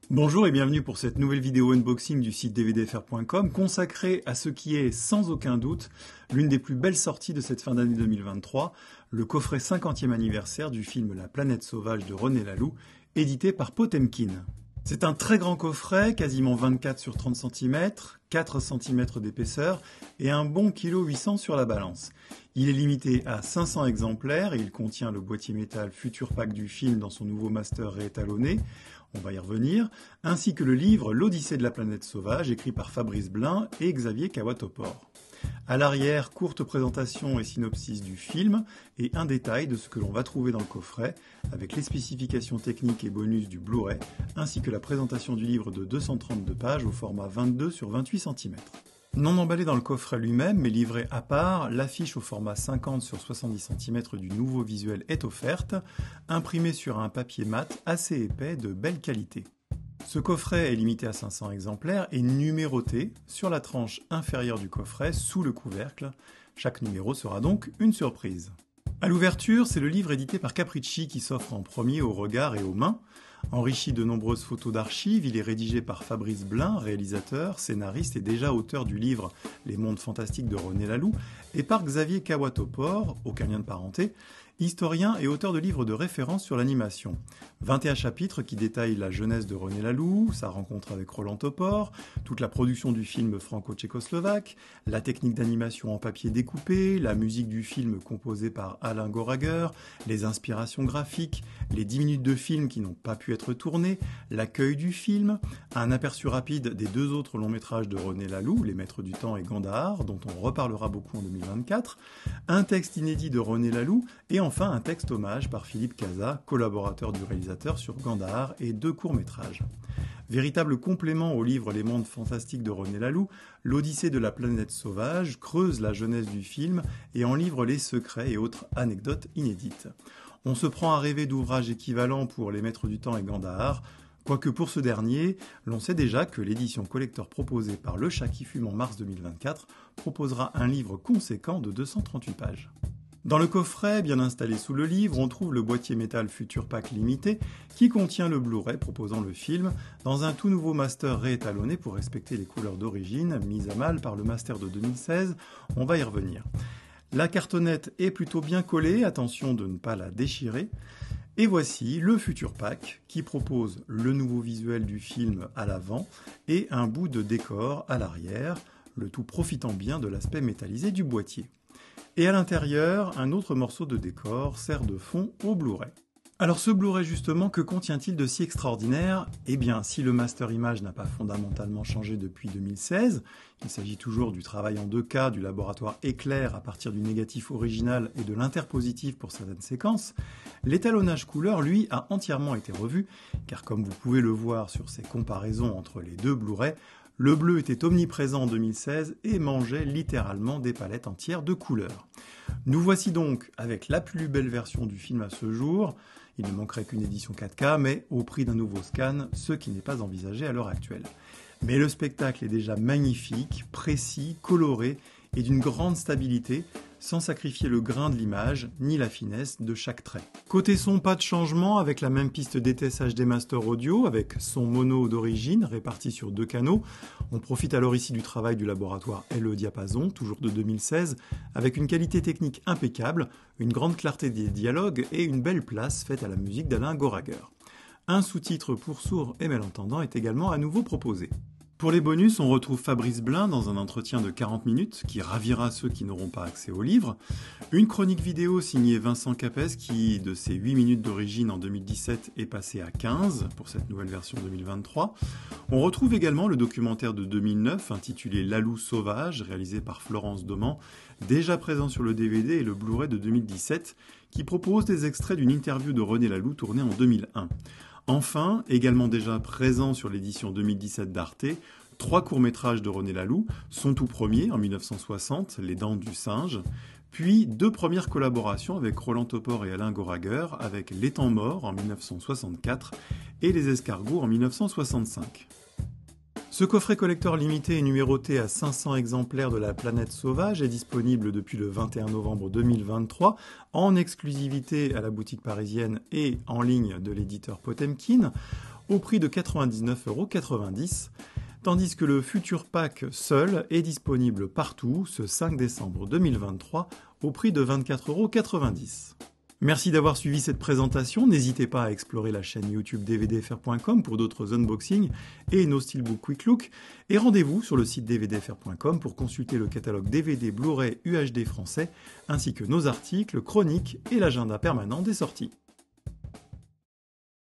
Bonjour et bienvenue pour cette nouvelle vidéo unboxing du site dvdfr.com consacrée à ce qui est sans aucun doute l'une des plus belles sorties de cette fin d'année 2023, le coffret 50e anniversaire du film La planète sauvage de René Laloux, édité par Potemkin. C'est un très grand coffret, quasiment 24 sur 30 cm, 4 cm d'épaisseur et un bon kilo 800 sur la balance. Il est limité à 500 exemplaires et il contient le boîtier métal Future Pack du film dans son nouveau master réétalonné, on va y revenir, ainsi que le livre L'Odyssée de la planète sauvage écrit par Fabrice Blin et Xavier Kawatopor. À l'arrière, courte présentation et synopsis du film et un détail de ce que l'on va trouver dans le coffret avec les spécifications techniques et bonus du Blu-ray ainsi que la présentation du livre de 232 pages au format 22 sur 28 cm. Non emballé dans le coffret lui-même, mais livré à part, l'affiche au format 50 sur 70 cm du nouveau visuel est offerte, imprimée sur un papier mat assez épais de belle qualité. Ce coffret est limité à 500 exemplaires et numéroté sur la tranche inférieure du coffret sous le couvercle. Chaque numéro sera donc une surprise. À l'ouverture, c'est le livre édité par Capricci qui s'offre en premier au regard et aux mains. Enrichi de nombreuses photos d'archives, il est rédigé par Fabrice Blin, réalisateur, scénariste et déjà auteur du livre Les mondes fantastiques de René Laloux, et par Xavier Kawatopor, aucun lien de parenté, historien et auteur de livres de référence sur l'animation. 21 chapitres qui détaillent la jeunesse de René Laloux, sa rencontre avec Roland Topor, toute la production du film franco-tchécoslovaque, la technique d'animation en papier découpé, la musique du film composée par Alain Goraguer, les inspirations graphiques, les 10 minutes de film qui n'ont pas pu être tournées, l'accueil du film, un aperçu rapide des deux autres longs métrages de René Laloux, Les Maîtres du Temps et Gandahar, dont on reparlera beaucoup en 2024, un texte inédit de René Laloux et enfin un texte hommage par Philippe Cazat, collaborateur du réalisateur sur Gandahar et 2 courts-métrages. Véritable complément au livre Les mondes fantastiques de René Laloux, l'Odyssée de la planète sauvage creuse la jeunesse du film et en livre les secrets et autres anecdotes inédites. On se prend à rêver d'ouvrages équivalents pour Les Maîtres du Temps et Gandahar, quoique pour ce dernier, l'on sait déjà que l'édition collector proposée par Le Chat qui fume en mars 2024 proposera un livre conséquent de 238 pages. Dans le coffret, bien installé sous le livre, on trouve le boîtier métal Future Pack limité qui contient le Blu-ray proposant le film dans un tout nouveau master réétalonné pour respecter les couleurs d'origine, mises à mal par le master de 2016, on va y revenir. La cartonnette est plutôt bien collée, attention de ne pas la déchirer. Et voici le Future Pack qui propose le nouveau visuel du film à l'avant et un bout de décor à l'arrière, le tout profitant bien de l'aspect métallisé du boîtier. Et à l'intérieur, un autre morceau de décor sert de fond au Blu-ray. Alors ce Blu-ray justement, que contient-il de si extraordinaire ? Eh bien, si le master image n'a pas fondamentalement changé depuis 2016, il s'agit toujours du travail en 2K du laboratoire Éclair à partir du négatif original et de l'interpositif pour certaines séquences, l'étalonnage couleur, lui, a entièrement été revu, car comme vous pouvez le voir sur ces comparaisons entre les deux Blu-ray, le bleu était omniprésent en 2016 et mangeait littéralement des palettes entières de couleurs. Nous voici donc avec la plus belle version du film à ce jour. Il ne manquerait qu'une édition 4K, mais au prix d'un nouveau scan, ce qui n'est pas envisagé à l'heure actuelle. Mais le spectacle est déjà magnifique, précis, coloré et d'une grande stabilité, sans sacrifier le grain de l'image ni la finesse de chaque trait. Côté son, pas de changement avec la même piste DTS HD Master Audio avec son mono d'origine réparti sur 2 canaux. On profite alors ici du travail du laboratoire LE Diapason, toujours de 2016, avec une qualité technique impeccable, une grande clarté des dialogues et une belle place faite à la musique d'Alain Goraguer. Un sous-titre pour sourds et malentendants est également à nouveau proposé. Pour les bonus, on retrouve Fabrice Blin dans un entretien de 40 minutes qui ravira ceux qui n'auront pas accès au livre, une chronique vidéo signée Vincent Capès qui, de ses 8 minutes d'origine en 2017, est passé à 15 pour cette nouvelle version 2023. On retrouve également le documentaire de 2009 intitulé Laloux sauvage, réalisé par Florence Doman, déjà présent sur le DVD et le Blu-ray de 2017, qui propose des extraits d'une interview de René Laloux tournée en 2001. Enfin, également déjà présent sur l'édition 2017 d'Arte, 3 courts-métrages de René Laloux, son tout premier en 1960, Les Dents du singe, puis 2 premières collaborations avec Roland Topor et Alain Goraguer avec Les Temps morts en 1964 et Les Escargots en 1965. Ce coffret collector limité et numéroté à 500 exemplaires de La planète sauvage est disponible depuis le 21 novembre 2023 en exclusivité à la boutique parisienne et en ligne de l'éditeur Potemkin. au prix de 99,90 €, tandis que le futur pack seul est disponible partout ce 5 décembre 2023 au prix de 24,90 €. Merci d'avoir suivi cette présentation, n'hésitez pas à explorer la chaîne YouTube dvdfr.com pour d'autres unboxings et nos steelbooks Quick Look, et rendez-vous sur le site dvdfr.com pour consulter le catalogue DVD Blu-ray UHD français, ainsi que nos articles, chroniques et l'agenda permanent des sorties.